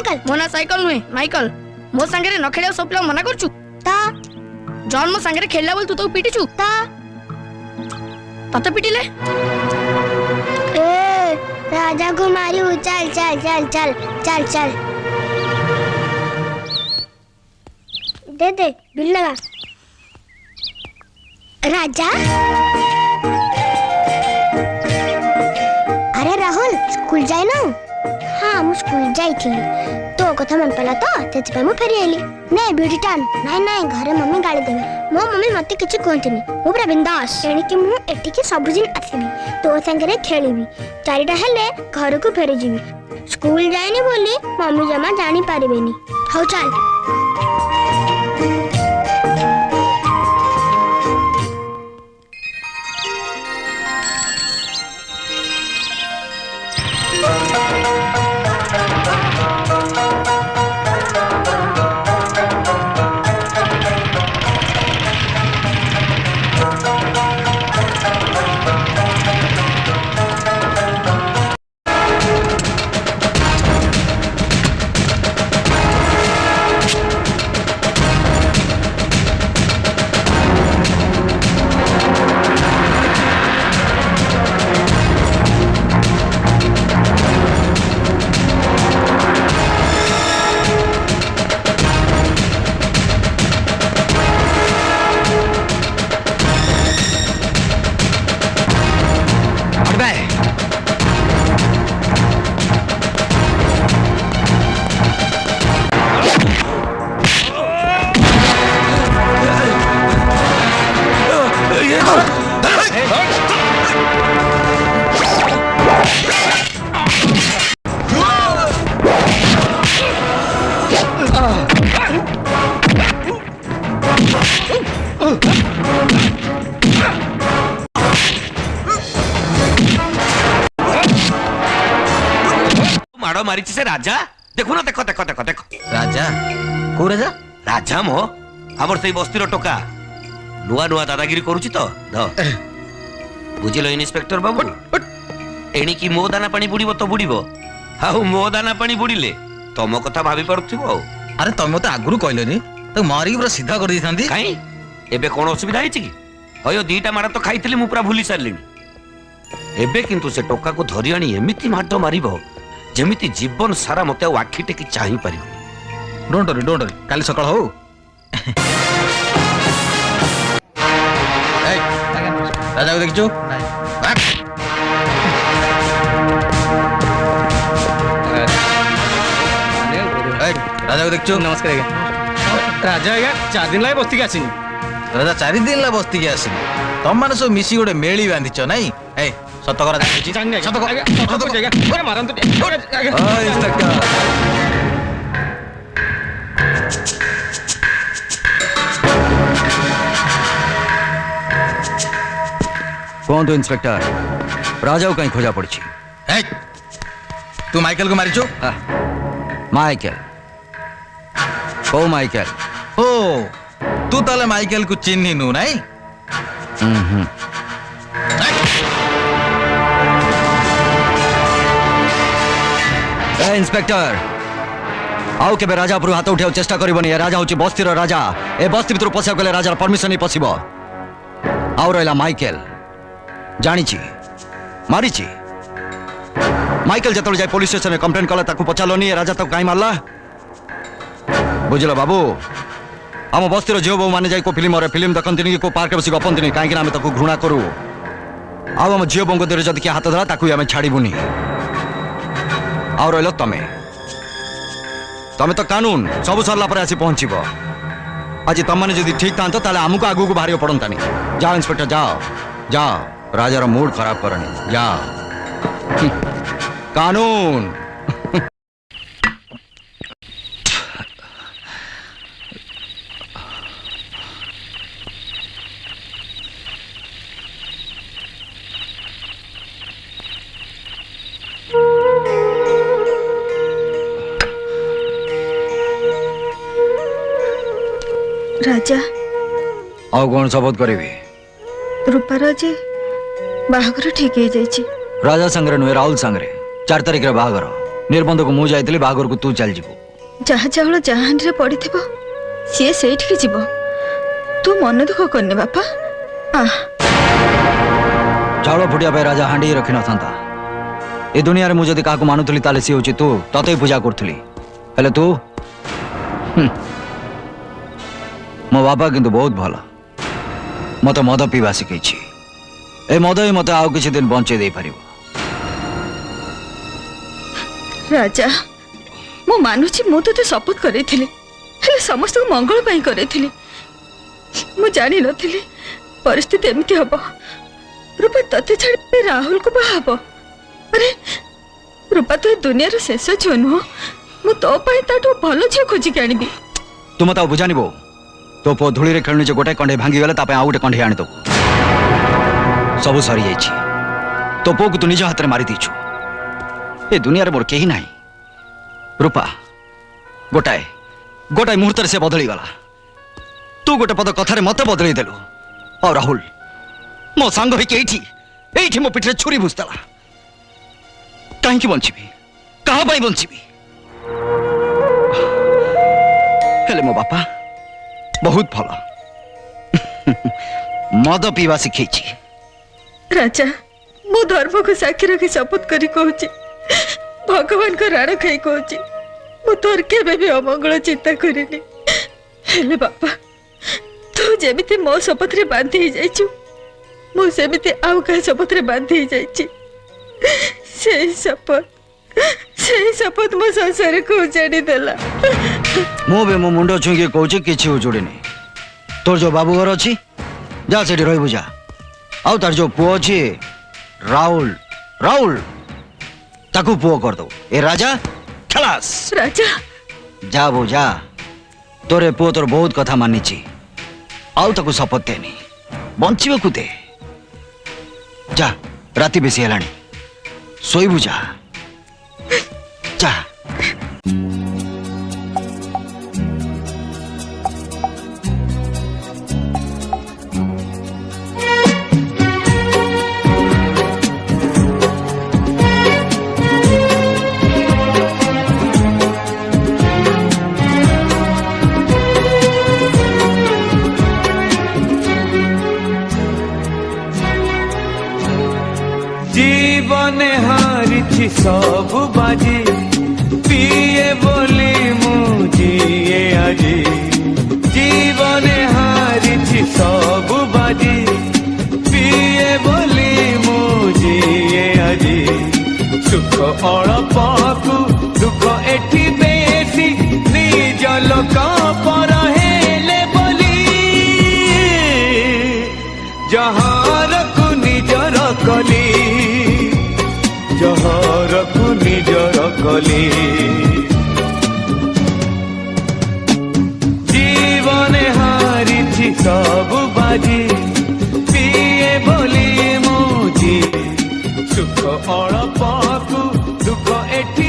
cycle Mona cycle नुहे Michael मो संगे न खेलिया सब पिला मना करछु ता जॉन मो संगे खेलला बोल तू तो पीटिछु ता तते पिटिले ए राजा को मारियो चल चल चल चल चल चल दे दे बिल लगा राजा अरे राहुल स्कूल जाए ना हाँ मु स्कूल जाई थी तो कथा मन पला तो तेज पे मु फेरी आइली नहीं ब्यूटी टान नहीं नहीं घरे मम्मी गाली देबे मो मम्मी मते किछ कहंतनी मु पूरा बिंदास एणी कि मु एठी के सब दिन आसीबी तो संगे खेलीबी चारिटा हेले घर को फेरी जीवी स्कूल जाइनी बोली मम्मी जमा जानी पारिबेनी हौ चल माड़ो मारी से राजा देखो ना देखो देखो देखो देखो राजा को राजा राजा मो हमर सही बस्ती रो टोका नुआ नुआ दादागिरी करूची तो ध बुझिलो इंस्पेक्टर बाबू एणी की मो दाना पानी बुड़ीबो तो बुड़ीबो हाउ मो दाना पानी बुड़ीले तम कथा भाबी पड़थिबो अरे तमे तो आगुरु कहलेनी तो मारी पूरा सीधा कर दिथांती काई एबे कोन असुविधा हिची की हयो दीटा मारा तो खाइथिली मु पूरा भूली सारलिनी एबे किंतु से टोका को धरि आनी एमिति माडो मारिबो जेमिति जीवन सारा मते आखि टेकी चाहि पारिबो डोंट वरी काली सकाळ हो ए राजा को देखजो राजा को देखजो नमस्कार आज्ञा राजा आज्ञा 4 दिन लागे बस्ती के आसीनी राजा 4 दिन ला बस्ती के आसीनी तम माने सब मिसी गोटे मेली बांधिछ नै ए सत कर देखछि सत कर आज्ञा मारन तो ओ इंस्पेक्टर कौन तो इंस्पेक्टर राजा को कहीं खोजा पड़ी ए तू माइकल को Maricho Michael O Michael O तू ताले माइकल को चिन्ह नु नहीं इंस्पेक्टर आउ के राजापुर हाथ उठा चेष्टा करबनी राजा हूँ बस्तीर राजा ए बस्ती भर पशा गले राजार परमिशन ही पशिब आउ रहा माइकेल जानी मारी माइकेल जो जाए पुलिस स्टेशन में कंप्लेन कला पचारनी राजा तक कहीं मारला बुझल बाबू आम बस्तीर झील बो मैंने जाए फिल्म फिल्म देखती कि पार्क बस गपंती कहीं आम तक घृणा करूँ आम झील बों देह जब किए हाथ धरा ताकू आम छाड़बूनी आउ रहा तमें तमें तो कानून सब सरला पर आसी पहुंचब आज तुम मैंने जब ठीक था तो आमको आगू को बाहर पड़तानी जाओ इंस्पेक्टर जाओ जाओ राजार मूड खराब करनी जाओ कानून राजा आउ कौन शपथ करी रूपार आज बाहागर ठीक है जाइए राजा संगे नुहे राहुल संगे 4 तारिख बाहागर निର୍ବंध को मुझे जाइली बाहागर को तू चल जीवु जहा चाउल जहान रे पड़ी सी से जीव तू मन दुख करने बापा चाउल फुटिया राजा हांडी रखी न था ए दुनिया रे मुझे जदि काकू मानुथली ताले सी होची तू तते ही पूजा करथली हेले तू मो बापा किंतु बहुत भला मत मद पीवा शिखई ए मद ही मत आउ किछि दिन बंचे दे परिबो राजा मु मानुची मु तो शपथ करे समस्त को मंगल पाई करे मु जानी नथिली परिस्थिति एमती हबो रूपा तते छाड़ी राहुल को बाहब अरे रूपा तो दुनिया रो शेष झील नुह मु तो पाई ताटो भल झील खोजी के आनिबी तू मत बुझानिबो तो पो धूली रे खेलनी जो गोटे कंडे भांगी गले तापे आ गोटे कंडे आनी दो सब सरी जाइछि तो पो को तू निज हाथ रे मारी दीछु ए दुनिया रे मोर केही नाही रूपा गोटाए गोटाए मुहूर्त से बदली गला तू गोटे पद कथारे मत बदली देलु और राहुल मो सांग होई के एठी मो पिठरे छुरी भुस्तला काहे की बंचिबी कहा पाई बंचिबी हेले मो बापा बहुत भल मद पीवा शिखई राजा मु धर्म को साक्षी रखी शपथ करी कहूची भगवान को राण खाई कहूची मु तोर केबे भी अमंगल चिंता करिनी हेले बापा तू जेमिति मो शपथ रे बांधी ही जाइछु मु सेमिति आउ का शपथ रे बांधी ही जाइछि सेही शपथ मो संसार को उजाड़ी देला मो बे मो मुंडो छुई कहूची किछि उजुड़ीनी तोर जो बाबू घर अछि जा सेठी रहि बुझा आउ तार जो पुओ अछि राहुल राहुल ताकू पुओ कर दो ए राजा खलास राजा जा बो जा तोरे पुओ तोर बहुत कथा मानिछि आउ ताकू शपथ देनी बंचिबे को दे जा राति बेसी हेलानी सोई बुझा जा जीवन हारिछि सब बाजी पिए बोली मुझे आजी जीवन हारिछि सब बाजी पिए बोली मुझे आजी सुख अल्पकु दुख एठी बेसी निज लोक पर हेले बोली जहारकु निजर कली जहरकु निजर कली जीवन हारिछि सब बाजी पिए बोली मुझी सुख अल्पकु दुख एठी